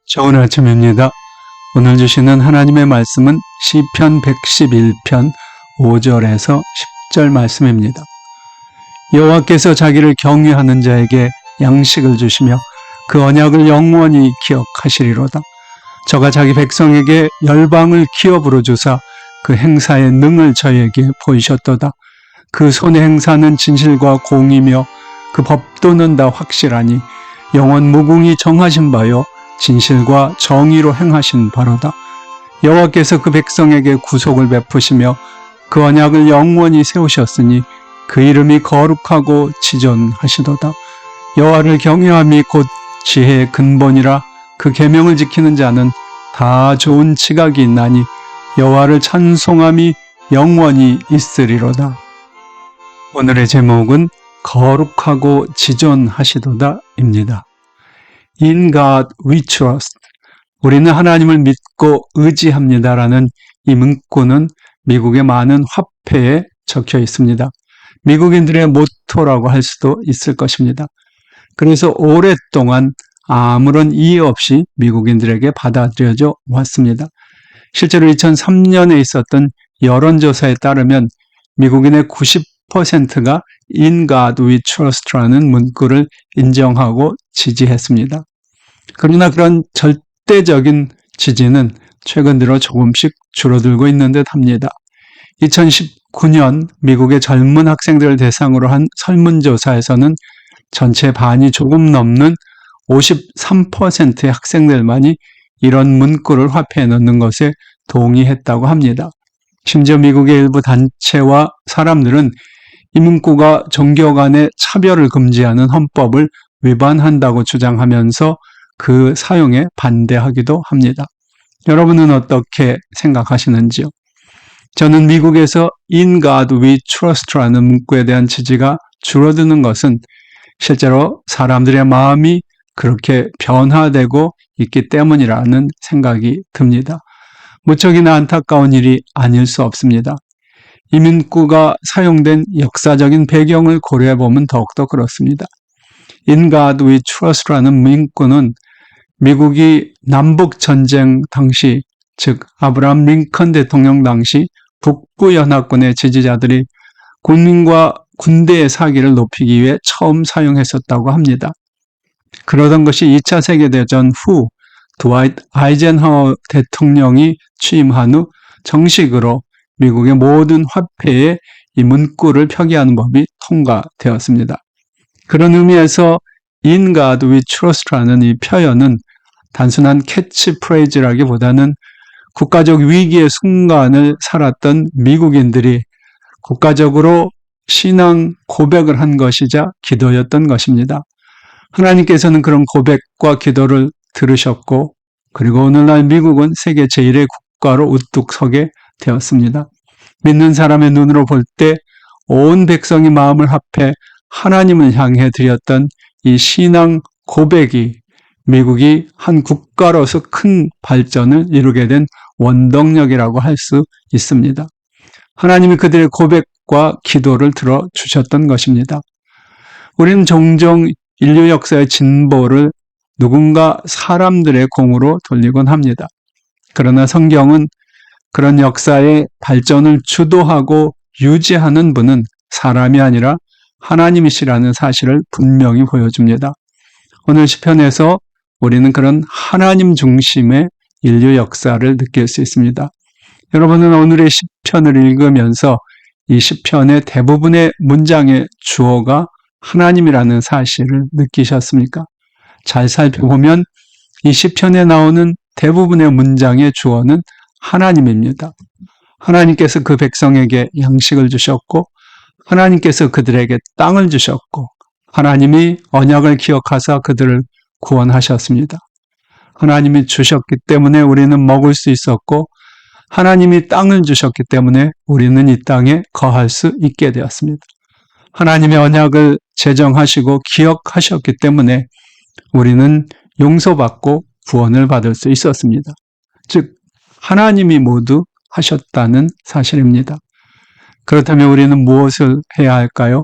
좋은 아침입니다. 오늘 주시는 하나님의 말씀은 시편 111편 5절에서 10절 말씀입니다. 여호와께서 자기를 경외하는 자에게 양식을 주시며 그 언약을 영원히 기억하시리로다. 저가 자기 백성에게 열방을 기업으로 주사 그 행사의 능을 저에게 보이셨도다. 그 손의 행사는 진실과 공이며 그 법도는 다 확실하니 영원 무궁히 정하신 바요 진실과 정의로 행하신 바로다. 여호와께서 그 백성에게 구속을 베푸시며 그 언약을 영원히 세우셨으니 그 이름이 거룩하고 지존하시도다. 여호와를 경외함이 곧 지혜의 근본이라 그 계명을 지키는 자는 다 좋은 지각이 있나니 여호와를 찬송함이 영원히 있으리로다. 오늘의 제목은 거룩하고 지존하시도다입니다. In God we trust. 우리는 하나님을 믿고 의지합니다라는 이 문구는 미국의 많은 화폐에 적혀 있습니다. 미국인들의 모토라고 할 수도 있을 것입니다. 그래서 오랫동안 아무런 이의 없이 미국인들에게 받아들여져 왔습니다. 실제로 2003년에 있었던 여론조사에 따르면 미국인의 90%가 In God we trust라는 문구를 인정하고 지지했습니다. 그러나 그런 절대적인 지지는 최근 들어 조금씩 줄어들고 있는 듯 합니다. 2019년 미국의 젊은 학생들을 대상으로 한 설문조사에서는 전체 반이 조금 넘는 53%의 학생들만이 이런 문구를 화폐에 넣는 것에 동의했다고 합니다. 심지어 미국의 일부 단체와 사람들은 이 문구가 종교 간의 차별을 금지하는 헌법을 위반한다고 주장하면서 그 사용에 반대하기도 합니다. 여러분은 어떻게 생각하시는지요? 저는 미국에서 In God we trust라는 문구에 대한 지지가 줄어드는 것은 실제로 사람들의 마음이 그렇게 변화되고 있기 때문이라는 생각이 듭니다. 무척이나 안타까운 일이 아닐 수 없습니다. 이 문구가 사용된 역사적인 배경을 고려해보면 더욱더 그렇습니다. In God we trust라는 문구는 미국이 남북전쟁 당시, 즉 아브라함 링컨 대통령 당시 북부연합군의 지지자들이 군민과 군대의 사기를 높이기 위해 처음 사용했었다고 합니다. 그러던 것이 2차 세계대전 후 드와이트 아이젠하워 대통령이 취임한 후 정식으로 미국의 모든 화폐에 이 문구를 표기하는 법이 통과되었습니다. 그런 의미에서 In God we trust라는 이 표현은 단순한 캐치프레이즈라기보다는 국가적 위기의 순간을 살았던 미국인들이 국가적으로 신앙 고백을 한 것이자 기도였던 것입니다. 하나님께서는 그런 고백과 기도를 들으셨고 그리고 오늘날 미국은 세계 제1의 국가로 우뚝 서게 되었습니다. 믿는 사람의 눈으로 볼 때 온 백성이 마음을 합해 하나님을 향해 드렸던 이 신앙 고백이 미국이 한 국가로서 큰 발전을 이루게 된 원동력이라고 할 수 있습니다. 하나님이 그들의 고백과 기도를 들어주셨던 것입니다. 우리는 종종 인류 역사의 진보를 누군가 사람들의 공으로 돌리곤 합니다. 그러나 성경은 그런 역사의 발전을 주도하고 유지하는 분은 사람이 아니라 하나님이시라는 사실을 분명히 보여줍니다. 오늘 시편에서 우리는 그런 하나님 중심의 인류 역사를 느낄 수 있습니다. 여러분은 오늘의 시편을 읽으면서 이 시편의 대부분의 문장의 주어가 하나님이라는 사실을 느끼셨습니까? 잘 살펴보면 이 시편에 나오는 대부분의 문장의 주어는 하나님입니다. 하나님께서 그 백성에게 양식을 주셨고 하나님께서 그들에게 땅을 주셨고 하나님이 언약을 기억하사 그들을 구원하셨습니다. 하나님이 주셨기 때문에 우리는 먹을 수 있었고 하나님이 땅을 주셨기 때문에 우리는 이 땅에 거할 수 있게 되었습니다. 하나님의 언약을 제정하시고 기억하셨기 때문에 우리는 용서받고 구원을 받을 수 있었습니다. 즉 하나님이 모두 하셨다는 사실입니다. 그렇다면 우리는 무엇을 해야 할까요?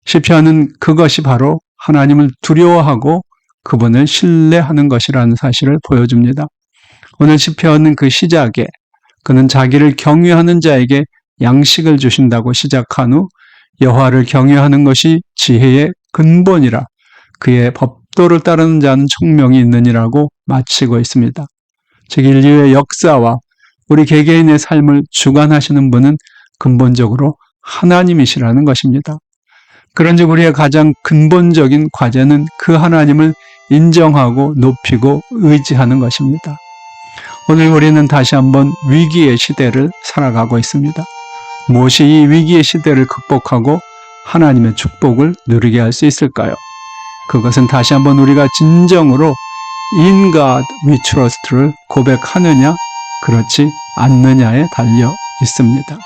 시편은 그것이 바로 하나님을 두려워하고 그분을 신뢰하는 것이라는 사실을 보여줍니다. 오늘 시편은 그 시작에 그는 자기를 경외하는 자에게 양식을 주신다고 시작한 후 여호와를 경외하는 것이 지혜의 근본이라 그의 법도를 따르는 자는 총명이 있느니라고 마치고 있습니다. 즉 인류의 역사와 우리 개개인의 삶을 주관하시는 분은 근본적으로 하나님이시라는 것입니다. 그런즉 우리의 가장 근본적인 과제는 그 하나님을 인정하고 높이고 의지하는 것입니다. 오늘 우리는 다시 한번 위기의 시대를 살아가고 있습니다. 무엇이 이 위기의 시대를 극복하고 하나님의 축복을 누리게 할 수 있을까요? 그것은 다시 한번 우리가 진정으로 In God we trust를 고백하느냐, 그렇지 않느냐에 달려 있습니다.